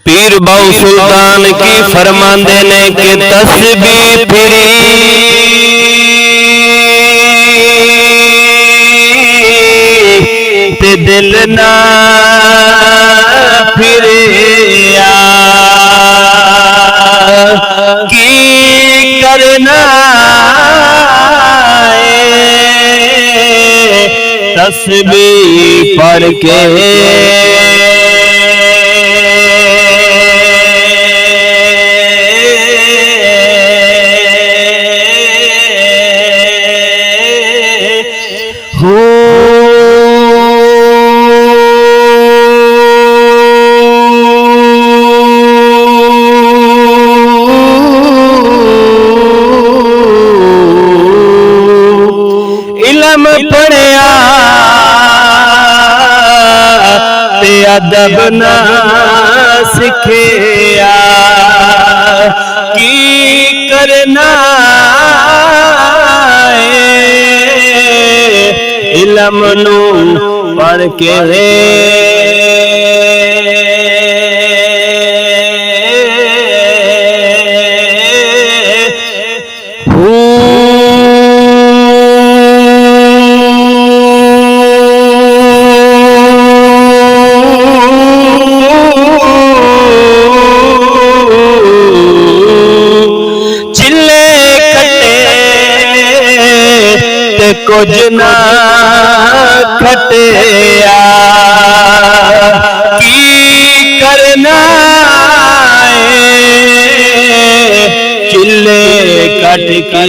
पीर बाऊ सुल्तान की फरमांदे ने के तस्बीह फिरी ते दिल ना फिरिया की करना तस्बीह पढ़ के इल्म पढ़िया ते अदब ना सिखिया की करना इल्म नू पढ़ के कुछ ना खटिया की करना चिल्ले कट के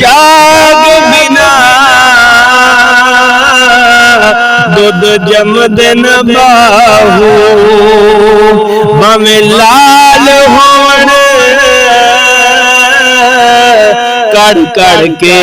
जाग बिना दूध जम दिन बाहू भावे लाल होण कर कर के